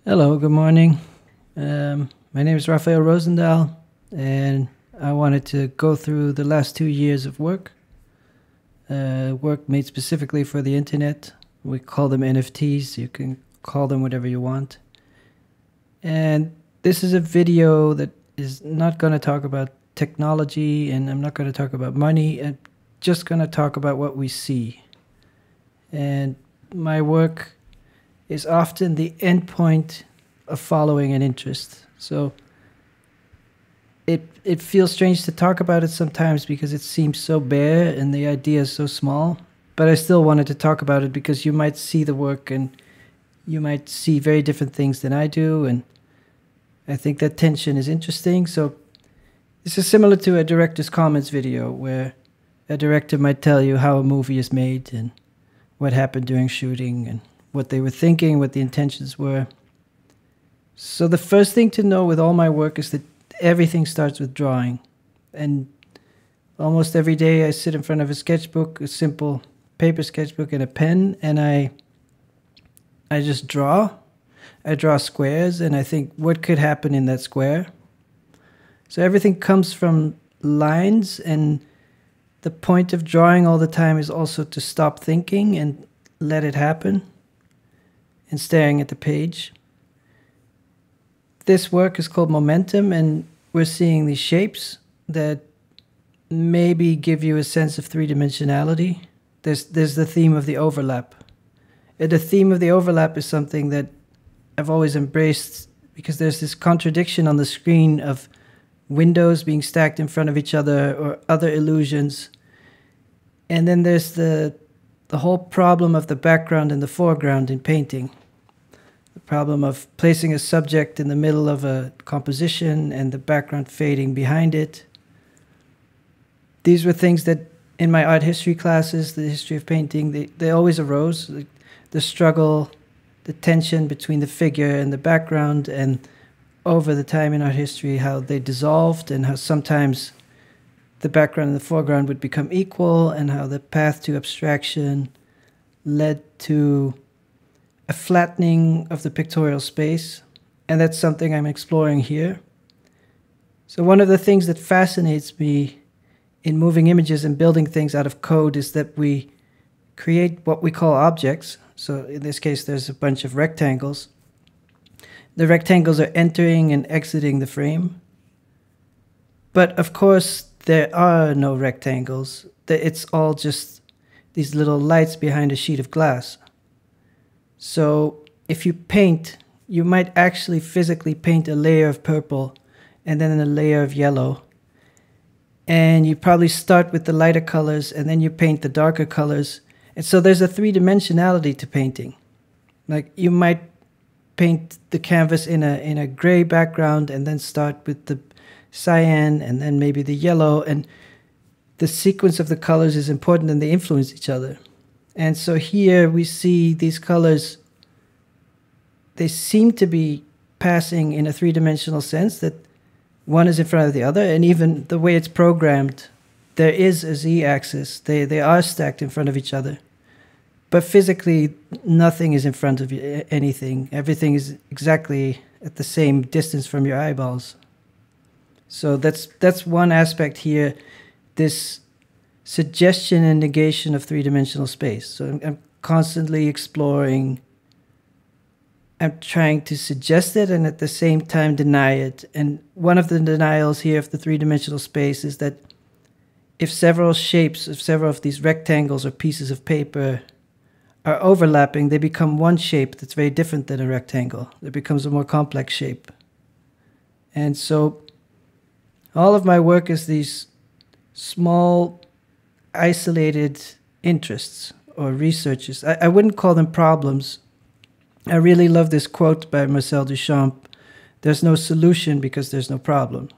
Hello, good morning. My name is Raphael Rosendahl, and I wanted to go through the last 2 years of work made specifically for the internet. We call them NFTs. You can call them whatever you want. And this is a video that is not going to talk about technology, and I'm not going to talk about money. I'm just going to talk about what we see. And my work is often the endpoint of following an interest. So it feels strange to talk about it sometimes because it seems so bare and the idea is so small. But I still wanted to talk about it because you might see the work and you might see very different things than I do. And I think that tension is interesting. So this is similar to a director's comments video where a director might tell you how a movie is made and what happened during shooting and what they were thinking, what the intentions were. So the first thing to know with all my work is that everything starts with drawing. And almost every day I sit in front of a sketchbook, a simple paper sketchbook and a pen, and I just draw. I draw squares and I think what could happen in that square. So everything comes from lines, and the point of drawing all the time is also to stop thinking and let it happen and staring at the page. This work is called Momentum, and we're seeing these shapes that maybe give you a sense of three-dimensionality. There's the theme of the overlap. And the theme of the overlap is something that I've always embraced because there's this contradiction on the screen of windows being stacked in front of each other or other illusions. And then there's the whole problem of the background and the foreground in painting. The problem of placing a subject in the middle of a composition and the background fading behind it. These were things that in my art history classes, the history of painting, they always arose. The struggle, the tension between the figure and the background, and over the time in art history, how they dissolved and how sometimes the background and the foreground would become equal, and how the path to abstraction led to a flattening of the pictorial space. And that's something I'm exploring here. So one of the things that fascinates me in moving images and building things out of code is that we create what we call objects. So in this case, there's a bunch of rectangles. The rectangles are entering and exiting the frame. But of course, there are no rectangles. It's all just these little lights behind a sheet of glass. So if you paint, you might actually physically paint a layer of purple and then a layer of yellow. And you probably start with the lighter colors and then you paint the darker colors. And so there's a three-dimensionality to painting. Like you might paint the canvas in a gray background and then start with the cyan and then maybe the yellow. And the sequence of the colors is important and they influence each other. And so here we see these colors, they seem to be passing in a three-dimensional sense, that one is in front of the other, and even the way it's programmed, there is a z-axis. They are stacked in front of each other. But physically, nothing is in front of anything. Everything is exactly at the same distance from your eyeballs. So that's one aspect here, this suggestion and negation of three-dimensional space. So I'm constantly exploring. I'm trying to suggest it and at the same time deny it. And one of the denials here of the three-dimensional space is that if several shapes, if several of these rectangles or pieces of paper are overlapping, they become one shape that's very different than a rectangle. It becomes a more complex shape. And so all of my work is these small, isolated interests or researches. I wouldn't call them problems. I really love this quote by Marcel Duchamp: "There's no solution because there's no problem."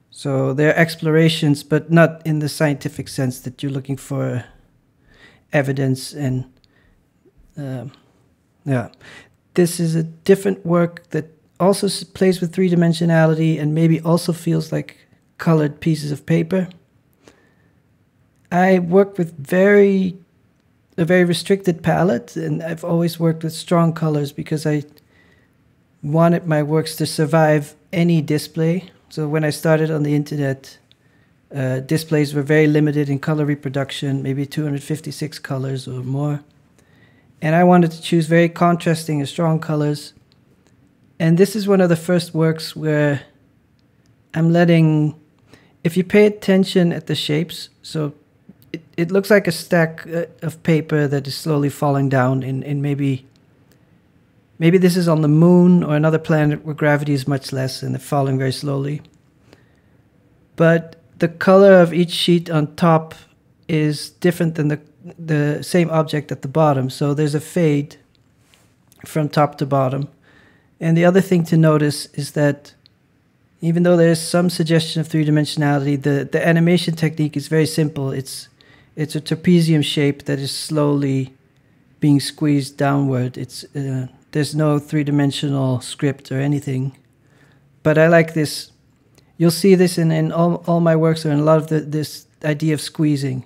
So they're explorations, but not in the scientific sense that you're looking for evidence. And yeah, this is a different work that also plays with three-dimensionality and maybe also feels like colored pieces of paper. I work with a very restricted palette, and I've always worked with strong colors because wanted my works to survive any display. So when I started on the internet, displays were very limited in color reproduction, maybe 256 colors or more. And I wanted to choose very contrasting and strong colors. And this is one of the first works where I'm letting, if you pay attention at the shapes, so it looks like a stack of paper that is slowly falling down in maybe this is on the moon or another planet where gravity is much less and they're falling very slowly. But the color of each sheet on top is different than the same object at the bottom. So there's a fade from top to bottom. And the other thing to notice is that even though there's some suggestion of three-dimensionality, the animation technique is very simple. It's a trapezium shape that is slowly being squeezed downward. There's no three-dimensional script or anything. But I like this. You'll see this in all my works, or in a lot of this idea of squeezing.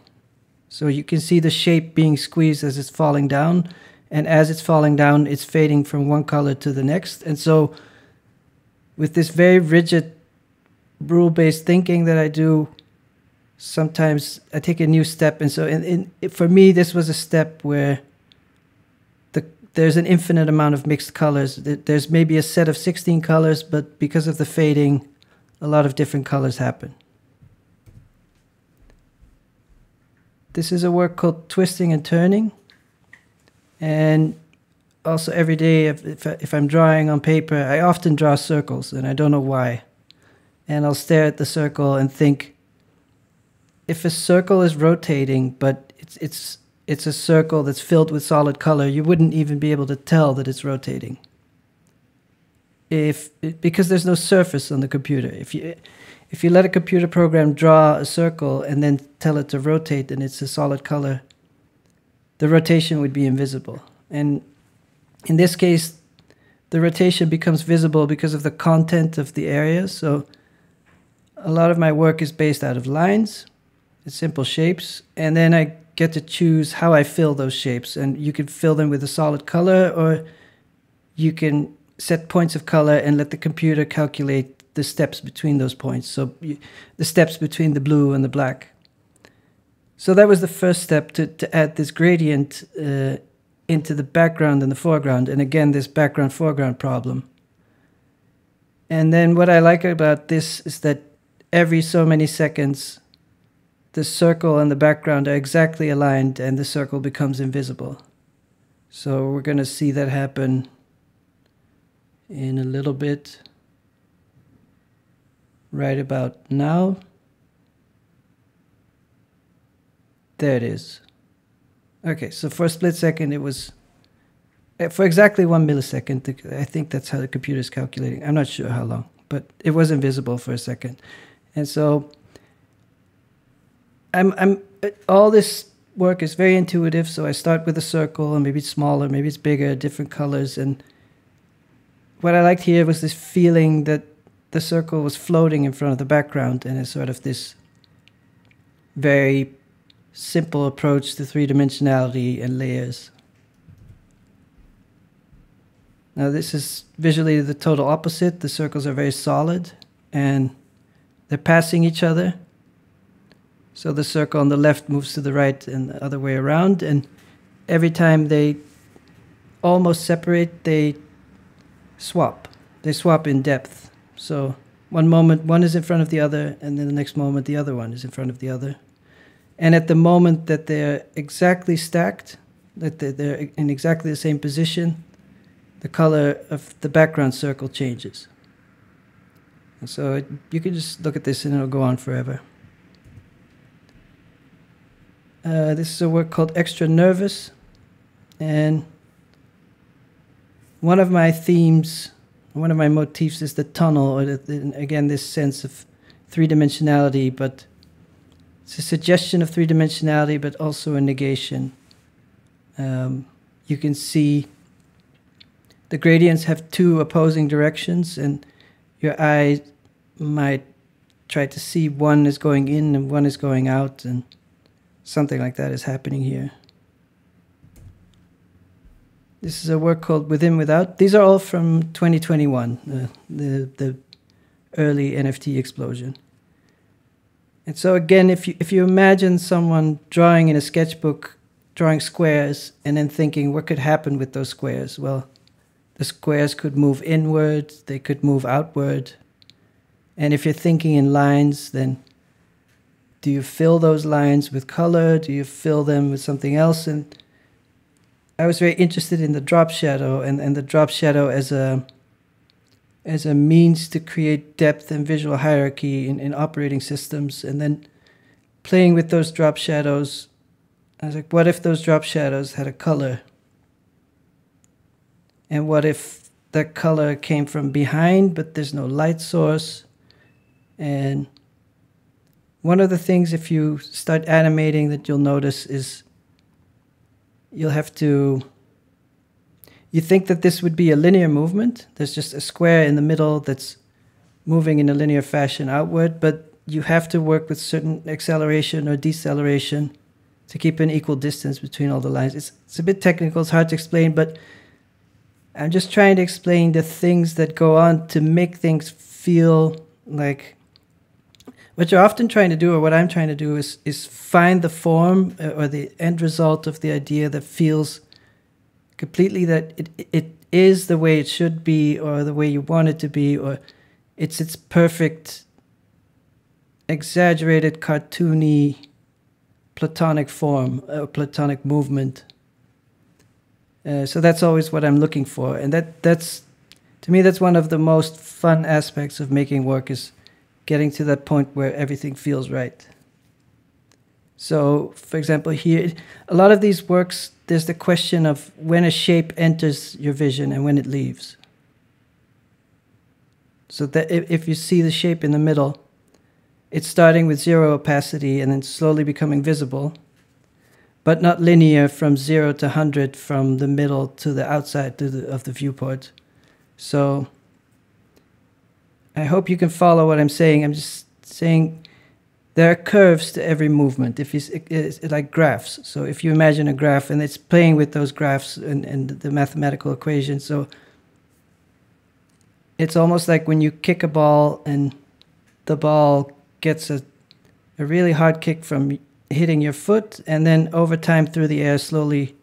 So you can see the shape being squeezed as it's falling down. And as it's falling down, it's fading from one color to the next. And so with this very rigid rule-based thinking that I do, sometimes I take a new step. And so for me, this was a step where there's an infinite amount of mixed colors. There's maybe a set of 16 colors, but because of the fading, a lot of different colors happen. This is a work called Twisting and Turning. And also every day, if I'm drawing on paper, I often draw circles, and I don't know why. And I'll stare at the circle and think, if a circle is rotating, but it's a circle that's filled with solid color, you wouldn't even be able to tell that it's rotating. Because there's no surface on the computer. If you let a computer program draw a circle and then tell it to rotate and it's a solid color, the rotation would be invisible. And in this case, the rotation becomes visible because of the content of the area. So a lot of my work is based out of lines, it's simple shapes, and then I get to choose how I fill those shapes. And you can fill them with a solid color, or you can set points of color and let the computer calculate the steps between those points. So the steps between the blue and the black. So that was the first step, to add this gradient into the background and the foreground. And again, this background-foreground problem. And then what I like about this is that every so many seconds, the circle and the background are exactly aligned and the circle becomes invisible. So we're going to see that happen in a little bit. Right about now. There it is. Okay, so for a split second, it was, for exactly 1 millisecond, I think that's how the computer is calculating. I'm not sure how long, but it was invisible for a second. And so all this work is very intuitive, so I start with a circle, and maybe it's smaller, maybe it's bigger, different colors. And what I liked here was this feeling that the circle was floating in front of the background, and it's sort of this very simple approach to three-dimensionality and layers. Now this is visually the total opposite. The circles are very solid and they're passing each other. So the circle on the left moves to the right and the other way around, and every time they almost separate, they swap. They swap in depth. So one moment one is in front of the other, and then the next moment the other one is in front of the other. And at the moment that they're exactly stacked, that they're in exactly the same position, the color of the background circle changes. And so you can just look at this and it'll go on forever. This is a work called Extra Nervous. And one of my themes, one of my motifs is the tunnel, or again, this sense of three-dimensionality, but it's a suggestion of three-dimensionality, but also a negation. You can see the gradients have two opposing directions, and your eye might try to see one is going in and one is going out, and something like that is happening here. This is a work called Within Without. These are all from 2021, the early NFT explosion. And so again, if you imagine someone drawing in a sketchbook, drawing squares, and then thinking what could happen with those squares? Well, the squares could move inward, they could move outward. And if you're thinking in lines, then do you fill those lines with color? Do you fill them with something else? And I was very interested in the drop shadow and the drop shadow as a means to create depth and visual hierarchy in operating systems. And then playing with those drop shadows, I was like, what if those drop shadows had a color? And what if that color came from behind, but there's no light source? And one of the things, if you start animating, that you'll notice is you'll have to, you think that this would be a linear movement. There's just a square in the middle that's moving in a linear fashion outward, but you have to work with certain acceleration or deceleration to keep an equal distance between all the lines. It's a bit technical, it's hard to explain, but I'm just trying to explain the things that go on to make things feel like, what you're often trying to do, or what I'm trying to do, is find the form or the end result of the idea that feels completely that it is the way it should be, or the way you want it to be, or it's its perfect, exaggerated, cartoony, platonic form, or platonic movement. So that's always what I'm looking for. And that's, to me, that's one of the most fun aspects of making work, is getting to that point where everything feels right. So, for example, here, a lot of these works, there's the question of when a shape enters your vision and when it leaves. So that if you see the shape in the middle, it's starting with zero opacity and then slowly becoming visible, but not linear from 0 to 100 from the middle to the outside of the viewport. So I hope you can follow what I'm saying. I'm just saying there are curves to every movement. It's like graphs. So if you imagine a graph, and it's playing with those graphs and the mathematical equations. So it's almost like when you kick a ball and the ball gets a really hard kick from hitting your foot, and then over time through the air slowly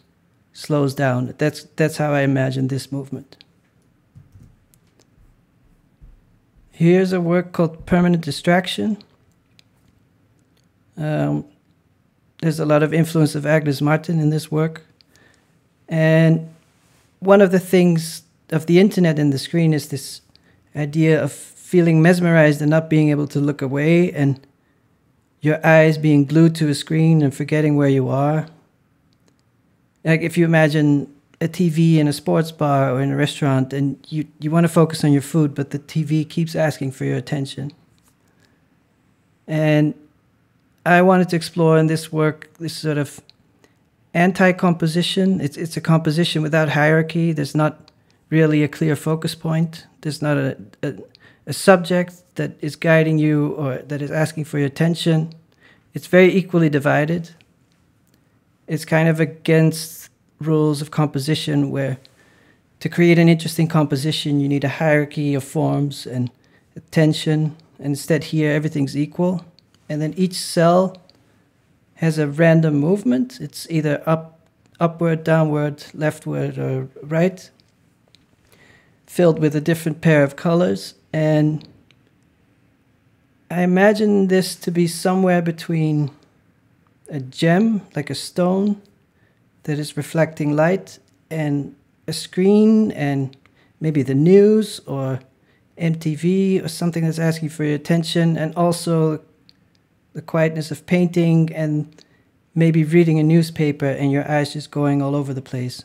slows down. That's how I imagine this movement. Here's a work called Permanent Distraction. There's a lot of influence of Agnes Martin in this work. And one of the things of the internet and the screen is this idea of feeling mesmerized and not being able to look away, and your eyes being glued to a screen and forgetting where you are. Like if you imagine a TV in a sports bar or in a restaurant, and you want to focus on your food, but the TV keeps asking for your attention. And I wanted to explore in this work this sort of anti-composition. It's a composition without hierarchy. There's not really a clear focus point. There's not a subject that is guiding you or that is asking for your attention. It's very equally divided. It's kind of against rules of composition, where to create an interesting composition you need a hierarchy of forms and attention, and instead here everything's equal, and then each cell has a random movement. It's either upward, downward, leftward, or right, filled with a different pair of colors. And I imagine this to be somewhere between a gem, like a stone, that is reflecting light, and a screen, and maybe the news or MTV or something that's asking for your attention, and also the quietness of painting, and maybe reading a newspaper and your eyes just going all over the place.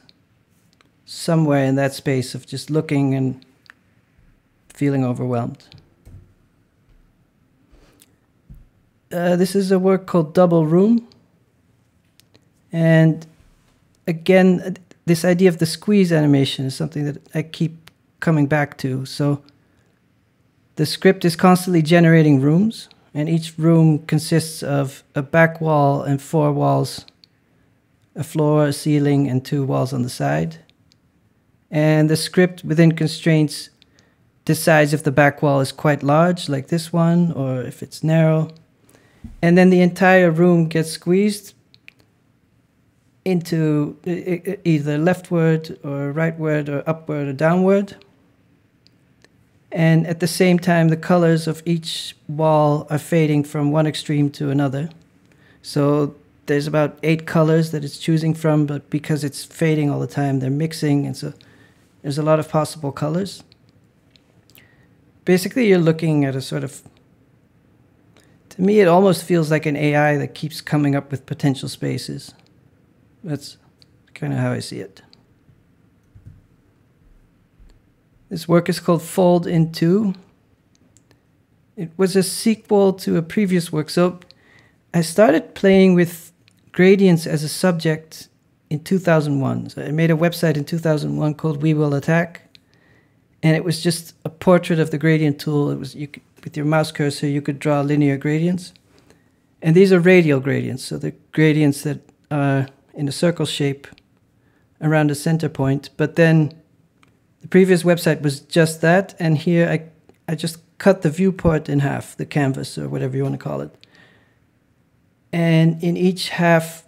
Somewhere in that space of just looking and feeling overwhelmed. This is a work called Double Room. And again, this idea of the squeeze animation is something that I keep coming back to. So the script is constantly generating rooms, and each room consists of a back wall and 4 walls, a floor, a ceiling, and 2 walls on the side. And the script within constraints decides if the back wall is quite large, like this one, or if it's narrow. And then the entire room gets squeezed into either leftward or rightward or upward or downward. And at the same time, the colors of each wall are fading from one extreme to another. So there's about 8 colors that it's choosing from, but because it's fading all the time, they're mixing, and so there's a lot of possible colors. Basically, you're looking at a sort of, to me, it almost feels like an AI that keeps coming up with potential spaces. That's kind of how I see it. This work is called Fold in 2. It was a sequel to a previous work. So I started playing with gradients as a subject in 2001. So I made a website in 2001 called We Will Attack. And it was just a portrait of the gradient tool. It was, you could, with your mouse cursor, you could draw linear gradients. And these are radial gradients. So the gradients that are in a circle shape around a center point. But then the previous website was just that, and here I just cut the viewport in half, the canvas, or whatever you want to call it. And in each half,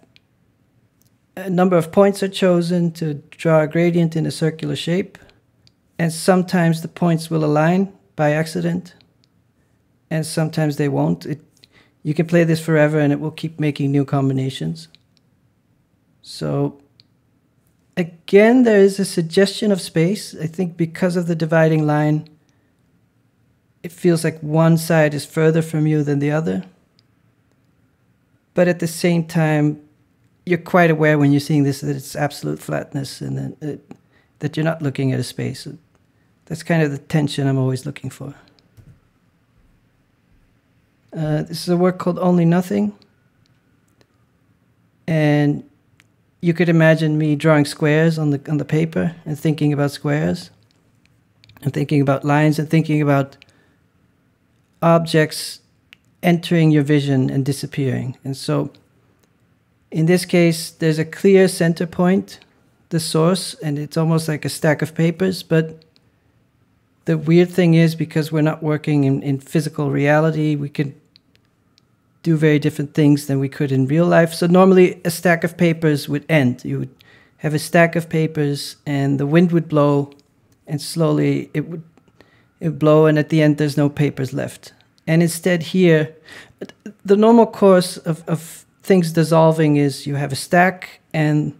a number of points are chosen to draw a gradient in a circular shape. And sometimes the points will align by accident, and sometimes they won't. You can play this forever, and it will keep making new combinations. So again, there is a suggestion of space. I think because of the dividing line, it feels like one side is further from you than the other. But at the same time, you're quite aware when you're seeing this that it's absolute flatness and that you're not looking at a space. That's kind of the tension I'm always looking for. This is a work called Only Nothing. And you could imagine me drawing squares on the paper and thinking about squares and thinking about lines and thinking about objects entering your vision and disappearing. And so in this case, there's a clear center point, the source, and it's almost like a stack of papers. But the weird thing is, because we're not working in physical reality, we could do very different things than we could in real life. So normally a stack of papers would end. You would have a stack of papers and the wind would blow, and slowly it would blow, and at the end there's no papers left. And instead here, the normal course of things dissolving is you have a stack and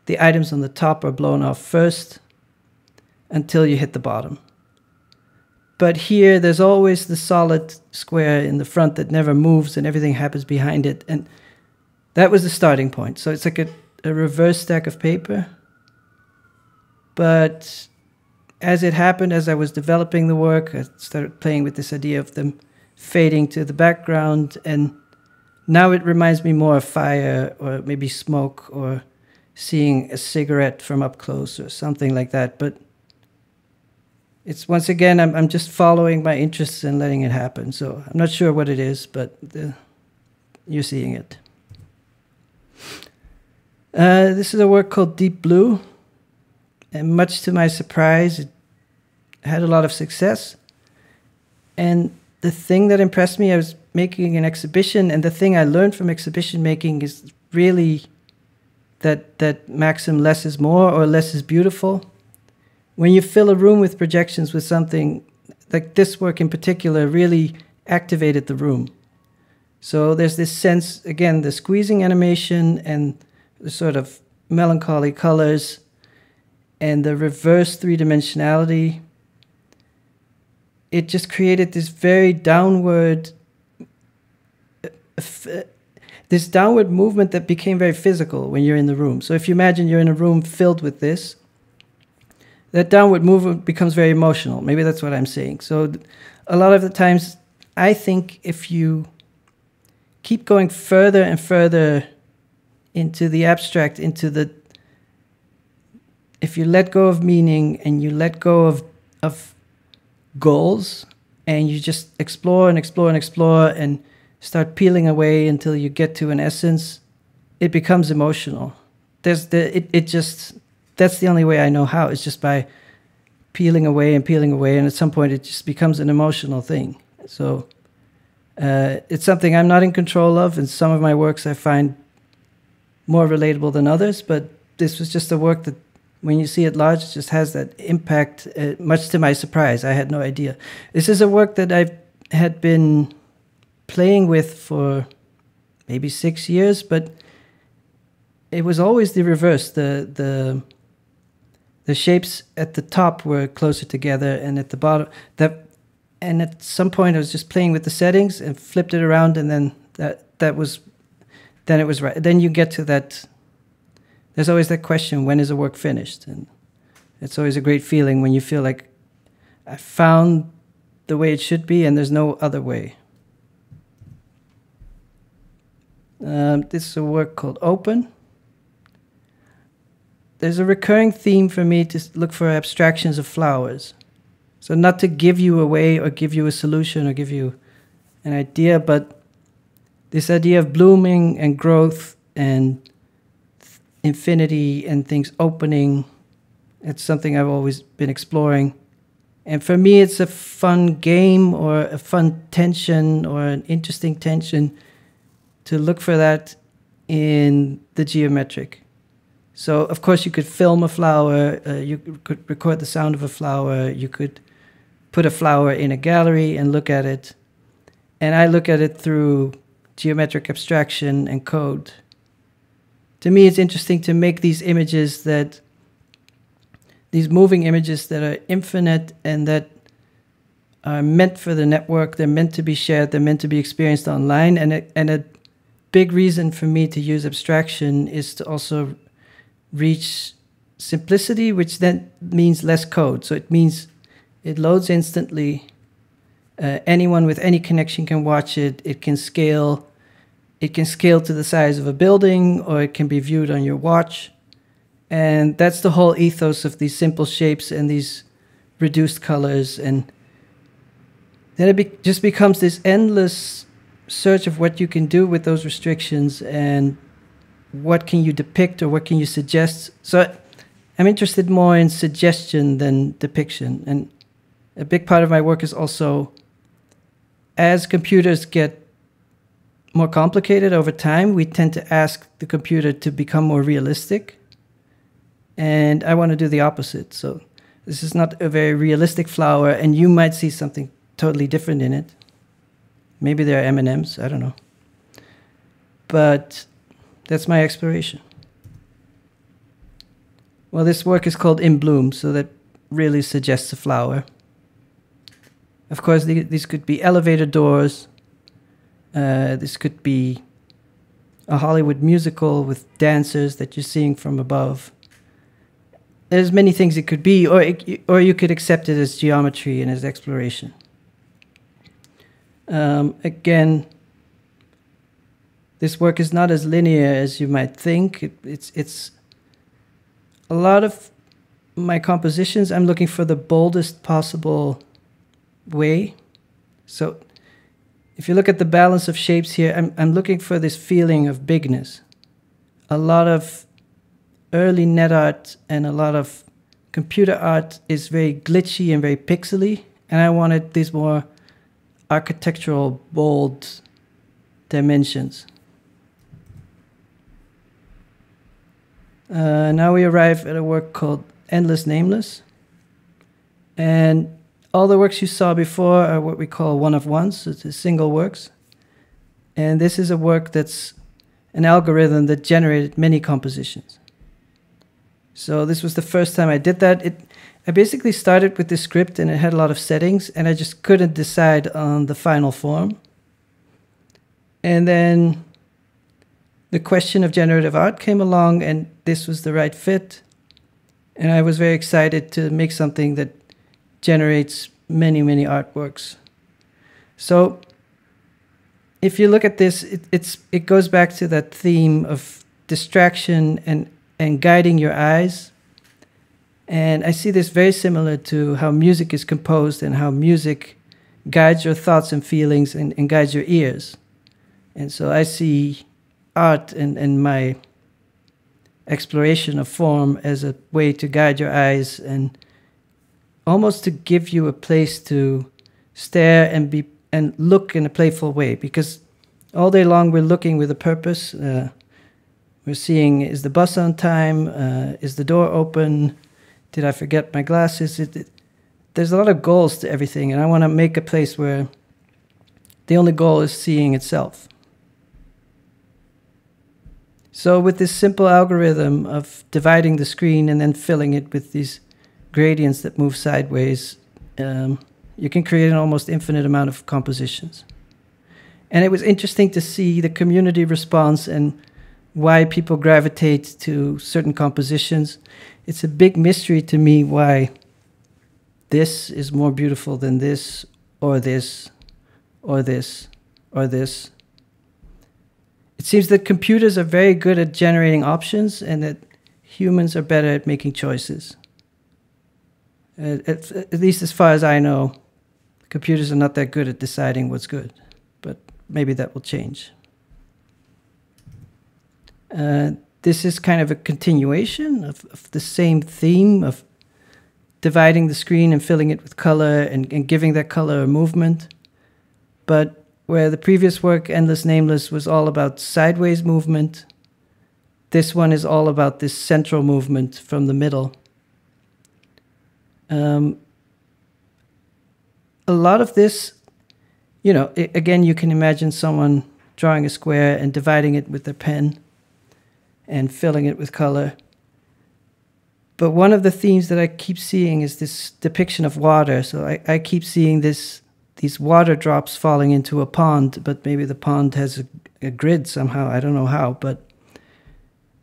the items on the top are blown off first until you hit the bottom. But here, there's always the solid square in the front that never moves, and everything happens behind it. And that was the starting point. So it's like a reverse stack of paper. But as it happened, as I was developing the work, I started playing with this idea of them fading to the background. And now it reminds me more of fire, or maybe smoke, or seeing a cigarette from up close, or something like that. But it's, once again, I'm just following my interests and letting it happen. So I'm not sure what it is, but you're seeing it. This is a work called Deep Blue. And much to my surprise, it had a lot of success. And the thing that impressed me, I was making an exhibition, and the thing I learned from exhibition making is really that maxim, less is more, or less is beautiful. When you fill a room with projections with something, like this work in particular, really activated the room. So there's this sense, again, the squeezing animation and the sort of melancholy colors and the reverse three-dimensionality. It just created this very downward, this downward movement that became very physical when you're in the room. So if you imagine you're in a room filled with this, that downward movement becomes very emotional. Maybe that's what I'm saying. So a lot of the times, I think if you keep going further and further into the abstract, if you let go of meaning and you let go of goals, and you just explore and explore and explore and start peeling away until you get to an essence, it becomes emotional. that's the only way I know how. It's just by peeling away, and at some point it just becomes an emotional thing. So it's something I'm not in control of, and some of my works I find more relatable than others, but this was just a work that when you see it large, it just has that impact, much to my surprise. I had no idea. This is a work that I had been playing with for maybe 6 years, but it was always the reverse. The shapes at the top were closer together, and at the bottom, and at some point I was just playing with the settings and flipped it around, and then it was right. Then you get to that. There's always that question: when is a work finished? And it's always a great feeling when you feel like I found the way it should be, and there's no other way. This is a work called Open. There's a recurring theme for me to look for abstractions of flowers. So not to give you away or give you a solution or give you an idea, but this idea of blooming and growth and infinity and things opening, it's something I've always been exploring. And for me, it's a fun game or a fun tension or an interesting tension to look for that in the geometric. So, of course, you could film a flower, you could record the sound of a flower, you could put a flower in a gallery and look at it. And I look at it through geometric abstraction and code. To me, it's interesting to make these images these moving images that are infinite and that are meant for the network, they're meant to be shared, they're meant to be experienced online. And a big reason for me to use abstraction is to also reach simplicity, which then means less code. So it means it loads instantly. Anyone with any connection can watch it. It can scale. It can scale to the size of a building, or it can be viewed on your watch. And that's the whole ethos of these simple shapes and these reduced colors. And then it just becomes this endless search of what you can do with those restrictions and what can you depict or what can you suggest. So I'm interested more in suggestion than depiction. And a big part of my work is also, as computers get more complicated over time, we tend to ask the computer to become more realistic. And I want to do the opposite. So this is not a very realistic flower, and you might see something totally different in it. Maybe there are M&Ms, I don't know. But that's my exploration. Well, this work is called In Bloom, so that really suggests a flower. Of course, these could be elevator doors. This could be a Hollywood musical with dancers that you're seeing from above. There's many things it could be, or you could accept it as geometry and as exploration. Again, this work is not as linear as you might think. It's a lot of my compositions, I'm looking for the boldest possible way. So if you look at the balance of shapes here, I'm looking for this feeling of bigness. A lot of early net art and a lot of computer art is very glitchy and very pixely, and I wanted these more architectural, bold dimensions. Now we arrive at a work called Endless Nameless. And all the works you saw before are what we call one-of-ones, so it's single works. And this is a work that's an algorithm that generated many compositions. So this was the first time I did that. I basically started with this script, and it had a lot of settings, and I just couldn't decide on the final form. And then the question of generative art came along, and this was the right fit. And I was very excited to make something that generates many, many artworks. So if you look at this, it goes back to that theme of distraction and guiding your eyes. And I see this very similar to how music is composed and how music guides your thoughts and feelings and guides your ears. And so I see art and my exploration of form as a way to guide your eyes and almost to give you a place to stare and look in a playful way, because all day long we're looking with a purpose. We're seeing, is the bus on time? Is the door open? Did I forget my glasses? There's a lot of goals to everything, and I want to make a place where the only goal is seeing itself. So with this simple algorithm of dividing the screen and then filling it with these gradients that move sideways, you can create an almost infinite amount of compositions. And it was interesting to see the community response and why people gravitate to certain compositions. It's a big mystery to me why this is more beautiful than this, or this, or this, or this. It seems that computers are very good at generating options and that humans are better at making choices. At least as far as I know, computers are not that good at deciding what's good, but maybe that will change. This is kind of a continuation of the same theme of dividing the screen and filling it with color and giving that color a movement. But where the previous work, Endless Nameless, was all about sideways movement, this one is all about this central movement from the middle. A lot of this, you know, again, you can imagine someone drawing a square and dividing it with their pen and filling it with color. But one of the themes that I keep seeing is this depiction of water. So I keep seeing these water drops falling into a pond, but maybe the pond has a grid somehow. I don't know how.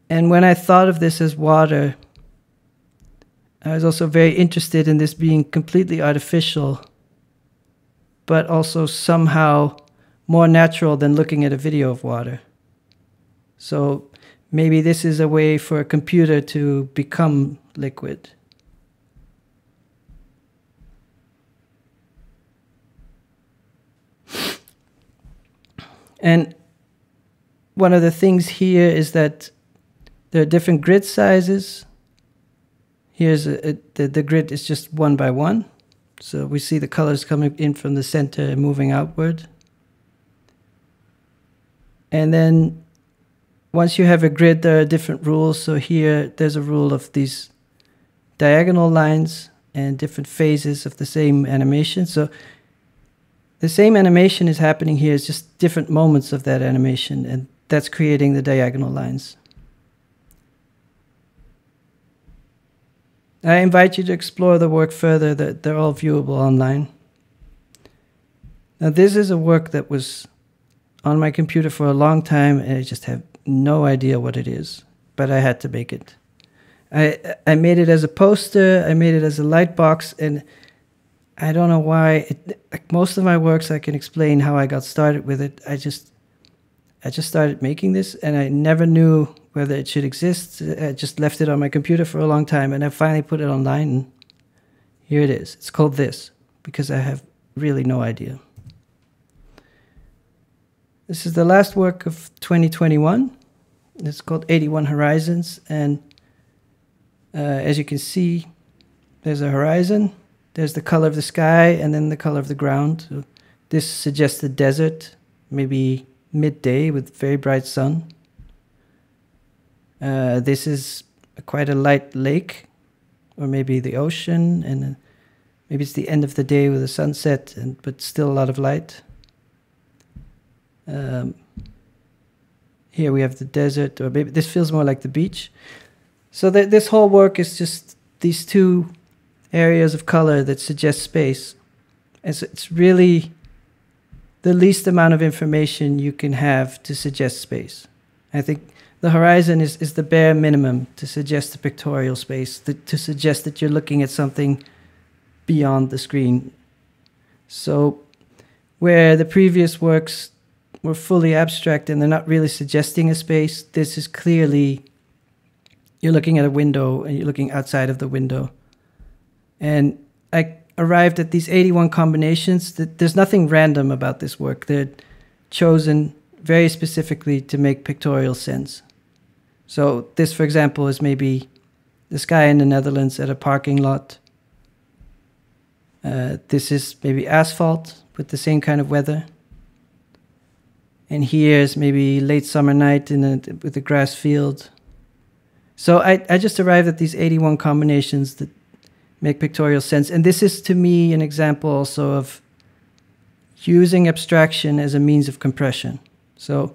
And when I thought of this as water, I was also very interested in this being completely artificial, but also somehow more natural than looking at a video of water. So maybe this is a way for a computer to become liquid. And one of the things here is that there are different grid sizes. Here's the grid is just 1 by 1. So we see the colors coming in from the center and moving outward. And then once you have a grid, there are different rules. So here, there's a rule of these diagonal lines and different phases of the same animation. So the same animation is happening here. It's just different moments of that animation, and that's creating the diagonal lines. I invite you to explore the work further. They're all viewable online. Now, this is a work that was on my computer for a long time, and I just have no idea what it is, but I had to make it. I made it as a poster, I made it as a light box, and I don't know why. Like most of my works, I can explain how I got started with it. I just started making this, and I never knew whether it should exist. I just left it on my computer for a long time, and I finally put it online, and here it is. It's called This, because I have really no idea. This is the last work of 2021. It's called 81 Horizons, and as you can see, there's a horizon, there's the color of the sky, and then the color of the ground. So this suggests the desert, maybe midday with very bright sun. This is quite a light lake, or maybe the ocean, and maybe it's the end of the day with a sunset, but still a lot of light. Here we have the desert, or maybe this feels more like the beach. So this whole work is just these two areas of color that suggest space. And so it's really the least amount of information you can have to suggest space. I think the horizon is the bare minimum to suggest a pictorial space, to suggest that you're looking at something beyond the screen. So where the previous works were fully abstract and they're not really suggesting a space, this is clearly, you're looking at a window and you're looking outside of the window. And I arrived at these 81 combinations. There's nothing random about this work. They're chosen very specifically to make pictorial sense. So this, for example, is maybe the sky in the Netherlands at a parking lot. This is maybe asphalt with the same kind of weather. And here's maybe late summer night with a grass field. So I just arrived at these 81 combinations that make pictorial sense. And this is, to me, an example also of using abstraction as a means of compression. So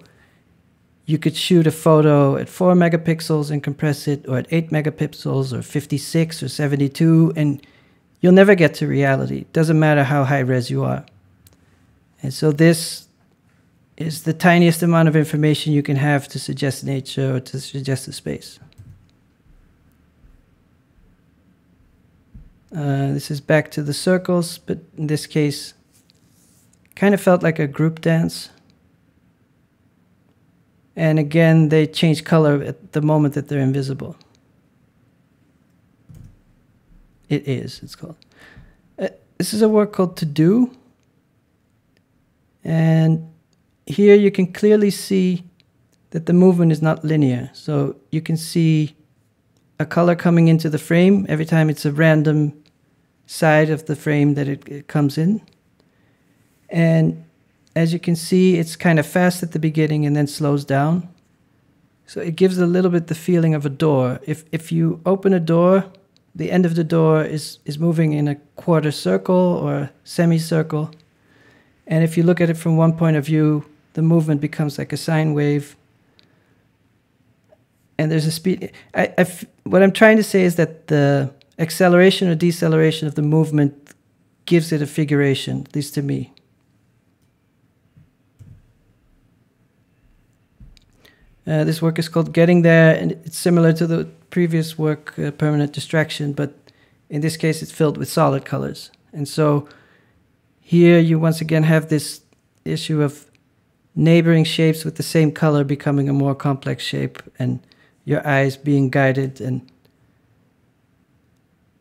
you could shoot a photo at 4 megapixels and compress it, or at 8 megapixels, or 56 or 72, and you'll never get to reality. It doesn't matter how high res you are. And so this is the tiniest amount of information you can have to suggest nature or to suggest a space. This is back to the circles, but in this case, kind of felt like a group dance. And again, they change color at the moment that they're invisible. It's called. This is a work called To Do. And here you can clearly see that the movement is not linear. So you can see a color coming into the frame every time it's a random side of the frame that it comes in. And as you can see, it's kind of fast at the beginning and then slows down. So it gives a little bit the feeling of a door. If you open a door, the end of the door is moving in a quarter circle or a semicircle. And if you look at it from one point of view, the movement becomes like a sine wave. And there's a speed. What I'm trying to say is that the acceleration or deceleration of the movement gives it a figuration, at least to me. This work is called Getting There, and it's similar to the previous work, Permanent Distraction, but in this case it's filled with solid colors. And so here you once again have this issue of neighboring shapes with the same color becoming a more complex shape, and your eyes being guided. And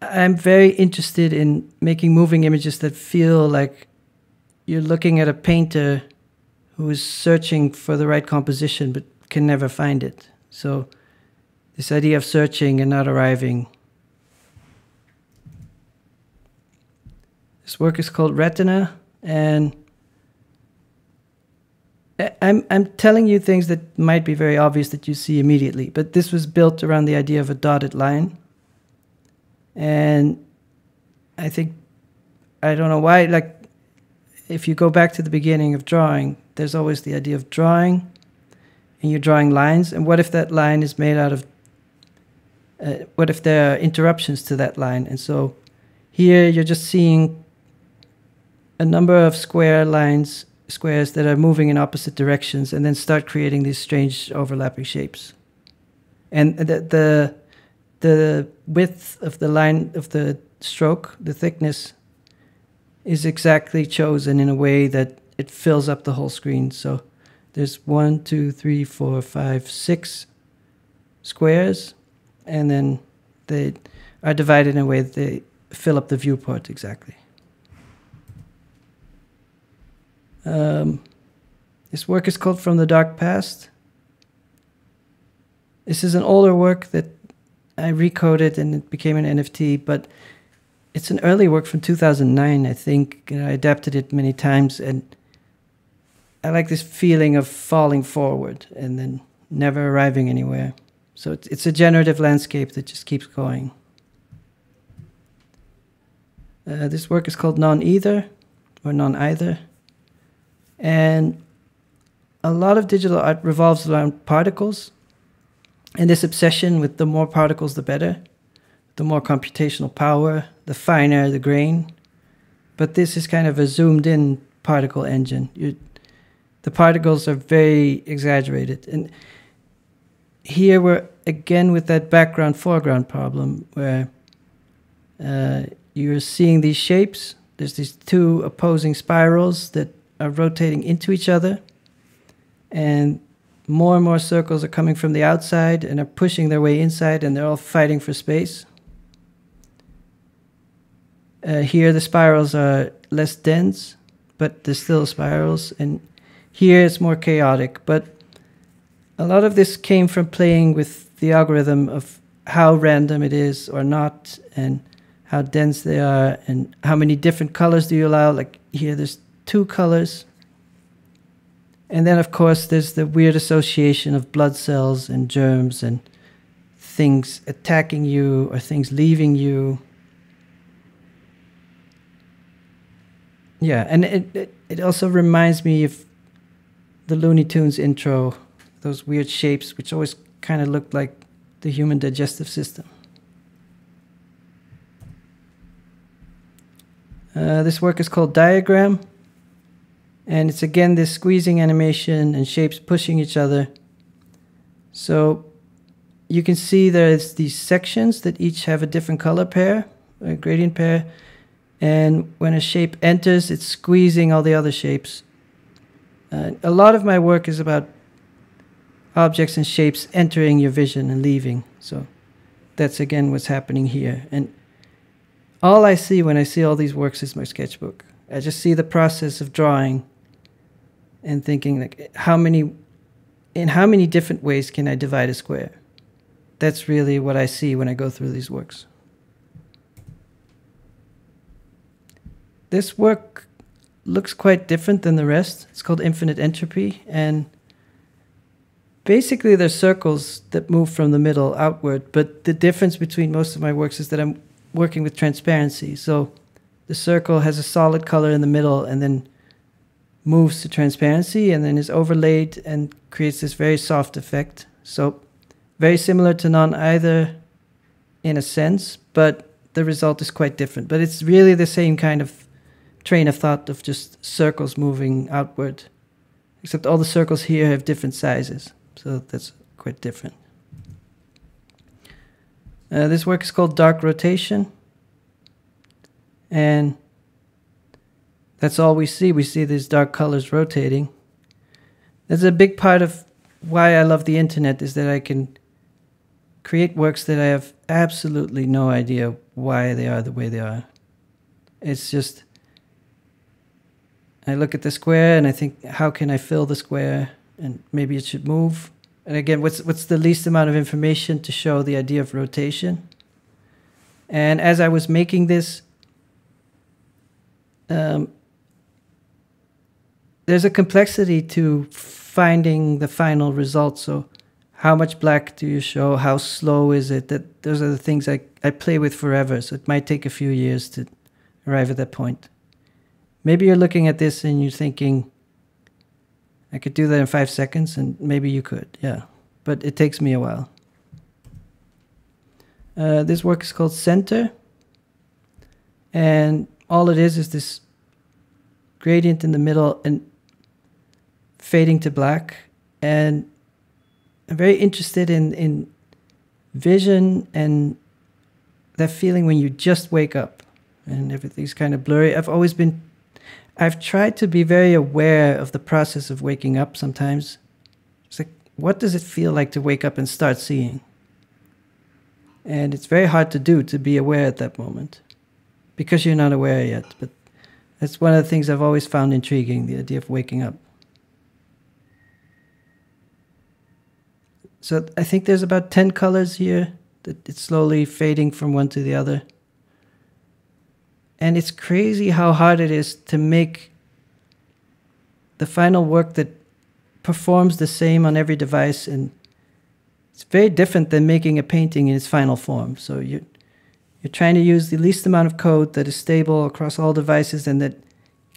I'm very interested in making moving images that feel like you're looking at a painter who is searching for the right composition but can never find it. So this idea of searching and not arriving. This work is called Retina, and I'm telling you things that might be very obvious that you see immediately, but this was built around the idea of a dotted line. And I think, I don't know why, like, if you go back to the beginning of drawing, there's always the idea of drawing, and you're drawing lines, and what if that line is made out of, what if there are interruptions to that line? And so here you're just seeing a number of squares that are moving in opposite directions and then start creating these strange overlapping shapes. And the width of the line of the stroke, the thickness, is exactly chosen in a way that it fills up the whole screen. So there's 1, 2, 3, 4, 5, 6 squares, and then they are divided in a way that they fill up the viewport exactly. This work is called From the Dark Past. This is an older work that I recoded and it became an NFT, but it's an early work from 2009, I think. I adapted it many times, and I like this feeling of falling forward and then never arriving anywhere. So it's a generative landscape that just keeps going. This work is called Non-Either, or Non-Either. And a lot of digital art revolves around particles, and this obsession with the more particles, the better, the more computational power, the finer the grain. But this is kind of a zoomed-in particle engine. The particles are very exaggerated. And here we're again with that background-foreground problem where you're seeing these shapes. There's these two opposing spirals that are rotating into each other, and more circles are coming from the outside and are pushing their way inside, and they're all fighting for space. Here the spirals are less dense, but they're still spirals, and here it's more chaotic. But a lot of this came from playing with the algorithm of how random it is or not, and how dense they are, and how many different colors do you allow. Like here, there's 2 colors. And then, of course, there's the weird association of blood cells and germs and things attacking you or things leaving you. Yeah, and it also reminds me of the Looney Tunes intro, those weird shapes, which always kind of looked like the human digestive system. This work is called Diagram, and it's again this squeezing animation and shapes pushing each other. So you can see there's these sections that each have a different color pair, a gradient pair, and when a shape enters, it's squeezing all the other shapes. A lot of my work is about objects and shapes entering your vision and leaving. So that's again what's happening here. And all I see when I see all these works is my sketchbook. I just see the process of drawing and thinking, like, in how many different ways can I divide a square? That's really what I see when I go through these works. This work looks quite different than the rest. It's called Infinite Entropy, and basically they're circles that move from the middle outward, but the difference between most of my works is that I'm working with transparency. So the circle has a solid color in the middle and then moves to transparency and then is overlaid and creates this very soft effect. So very similar to non-either in a sense, but the result is quite different. But it's really the same kind of train of thought of just circles moving outward, except all the circles here have different sizes. So that's quite different. This work is called Dark Rotation, and that's all we see. We see these dark colors rotating. That's a big part of why I love the internet, is that I can create works that I have absolutely no idea why they are the way they are. It's just, I look at the square and I think, how can I fill the square? And maybe it should move. And again, what's the least amount of information to show the idea of rotation? And as I was making this, there's a complexity to finding the final result. So how much black do you show? How slow is it? Those are the things I play with forever. So it might take a few years to arrive at that point. Maybe you're looking at this and you're thinking, I could do that in 5 seconds, and maybe you could, yeah. But it takes me a while. This work is called Center. And all it is this gradient in the middle and fading to black. And I'm very interested in vision and that feeling when you just wake up and everything's kind of blurry. I've tried to be very aware of the process of waking up sometimes. It's like, what does it feel like to wake up and start seeing? And it's very hard to do, to be aware at that moment, because you're not aware yet. But that's one of the things I've always found intriguing, the idea of waking up. So I think there's about 10 colors here, that it's slowly fading from one to the other. And it's crazy how hard it is to make the final work that performs the same on every device. And it's very different than making a painting in its final form. So you're trying to use the least amount of code that is stable across all devices and that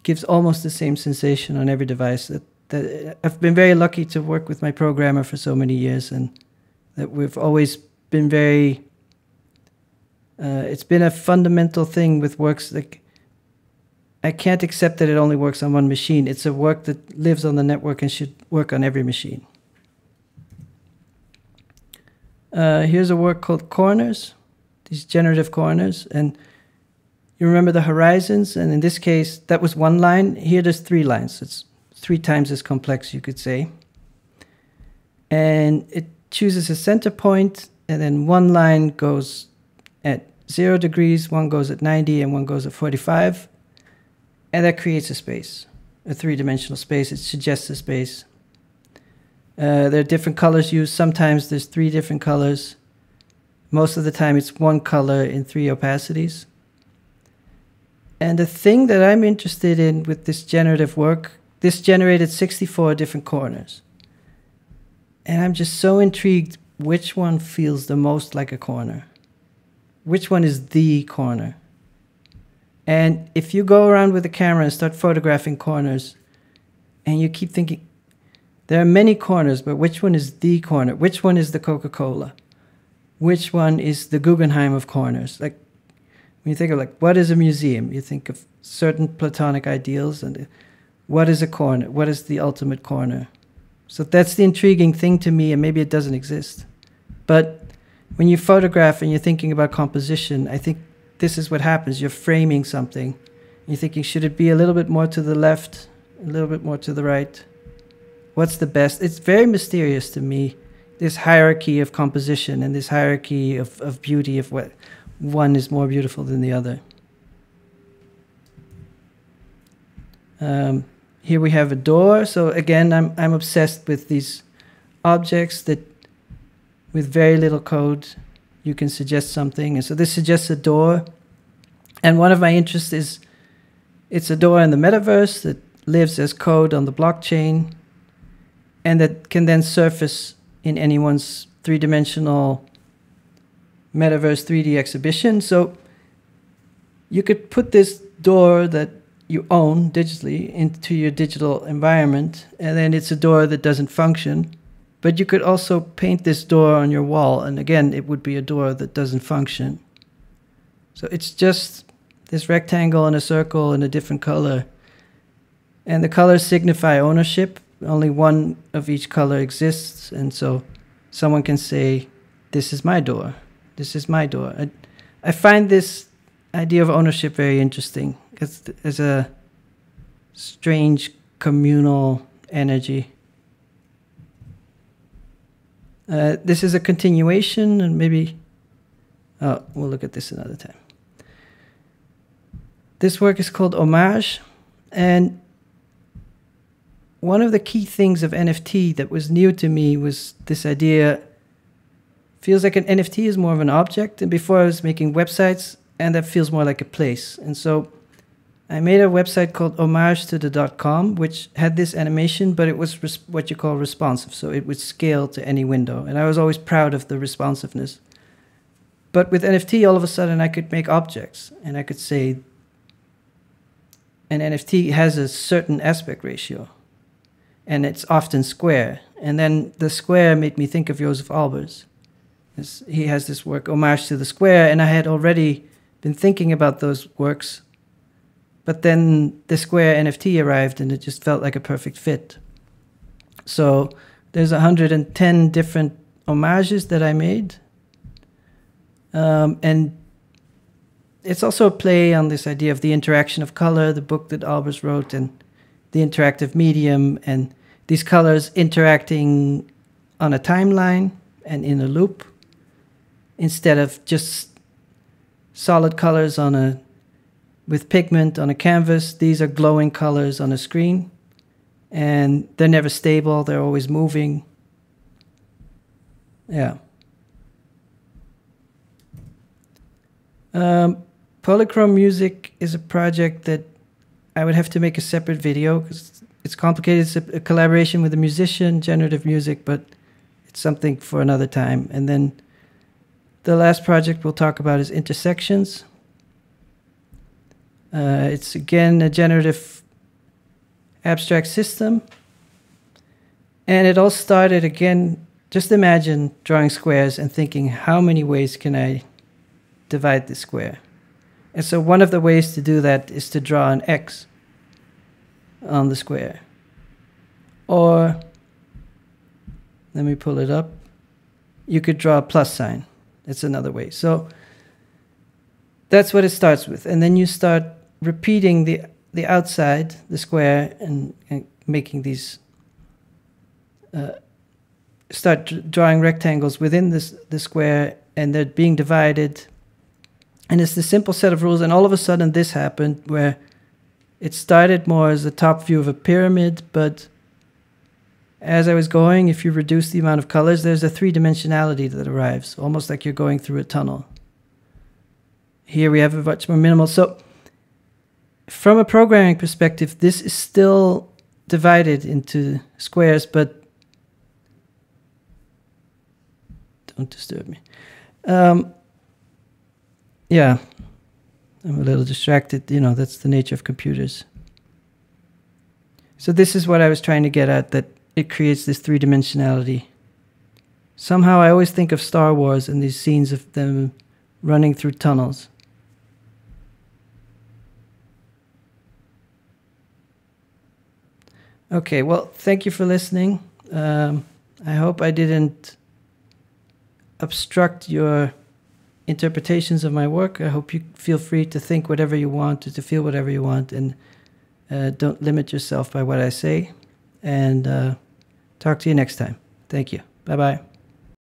gives almost the same sensation on every device. That I've been very lucky to work with my programmer for so many years, and that we've always been very... it's been a fundamental thing with works. Like, I can't accept that it only works on one machine. It's a work that lives on the network and should work on every machine. Here's a work called Corners, these generative corners. And you remember the horizons, and in this case, that was one line. Here there's 3 lines. It's 3 times as complex, you could say. And it chooses a center point, and then one line goes at 0 degrees, one goes at 90, and one goes at 45. And that creates a space, a 3-dimensional space. It suggests a space. There are different colors used. Sometimes there's 3 different colors. Most of the time it's 1 color in 3 opacities. And the thing that I'm interested in with this generative work, this generated 64 different corners. And I'm just so intrigued which one feels the most like a corner. Which one is the corner? And if you go around with a camera and start photographing corners, and you keep thinking, there are many corners, but which one is the corner? Which one is the Coca-Cola? Which one is the Guggenheim of corners? Like, when you think of like, what is a museum? You think of certain Platonic ideals, and what is a corner? What is the ultimate corner? So that's the intriguing thing to me, and maybe it doesn't exist. But when you photograph and you're thinking about composition, I think this is what happens. You're framing something. You're thinking, should it be a little bit more to the left, a little bit more to the right? What's the best? It's very mysterious to me, this hierarchy of composition and this hierarchy of beauty, of what one is more beautiful than the other. Here we have a door. So again, I'm obsessed with these objects that with very little code you can suggest something. And so this suggests a door. And one of my interests is it's a door in the metaverse that lives as code on the blockchain, and that can then surface in anyone's 3-dimensional metaverse 3D exhibition. So you could put this door that you own digitally into your digital environment, and then it's a door that doesn't function. But you could also paint this door on your wall, and again, it would be a door that doesn't function. So it's just this rectangle and a circle in a different color. And the colors signify ownership. Only one of each color exists, and so someone can say, this is my door, this is my door. I find this idea of ownership very interesting. It's a strange communal energy. This is a continuation, and maybe, we'll look at this another time. This work is called Homage, and one of the key things of NFT that was new to me was this idea, feels like an NFT is more of an object, and before I was making websites, and that feels more like a place. And so I made a website called homagetoThe.com, which had this animation, but it was what you call responsive, so it would scale to any window. And I was always proud of the responsiveness. But with NFT, all of a sudden, I could make objects, and I could say an NFT has a certain aspect ratio, and it's often square. And then the square made me think of Joseph Albers. He has this work, Homage to the Square, and I had already been thinking about those works, but then the Square NFT arrived, and it just felt like a perfect fit. So there's 110 different homages that I made, and it's also a play on this idea of the interaction of color, the book that Albers wrote, and the interactive medium, and these colors interacting on a timeline and in a loop, instead of just solid colors with pigment on a canvas. These are glowing colors on a screen, and they're never stable, they're always moving. Yeah. Polychrome music is a project that I would have to make a separate video because it's complicated. It's a collaboration with a musician, generative music, but it's something for another time. And then the last project we'll talk about is Intersections. It's again a generative abstract system. And it all started again, just imagine drawing squares and thinking, how many ways can I divide this square? And so one of the ways to do that is to draw an X on the square. Or, let me pull it up. You could draw a plus sign. It's another way. So that's what it starts with. And then you start repeating the outside, the square, and making these, start drawing rectangles within the square, and they're being divided. And it's the simple set of rules, and all of a sudden this happened where it started more as a top view of a pyramid, but as I was going, if you reduce the amount of colors, there's a three-dimensionality that arrives, almost like you're going through a tunnel. Here we have a much more minimal. So from a programming perspective, this is still divided into squares, but don't disturb me. Yeah, I'm a little distracted. You know, that's the nature of computers. So this is what I was trying to get at, that it creates this three-dimensionality. Somehow I always think of Star Wars and these scenes of them running through tunnels. Okay, well, thank you for listening. I hope I didn't obstruct your interpretations of my work. I hope you feel free to think whatever you want, to feel whatever you want, and don't limit yourself by what I say. And talk to you next time. Thank you. Bye-bye.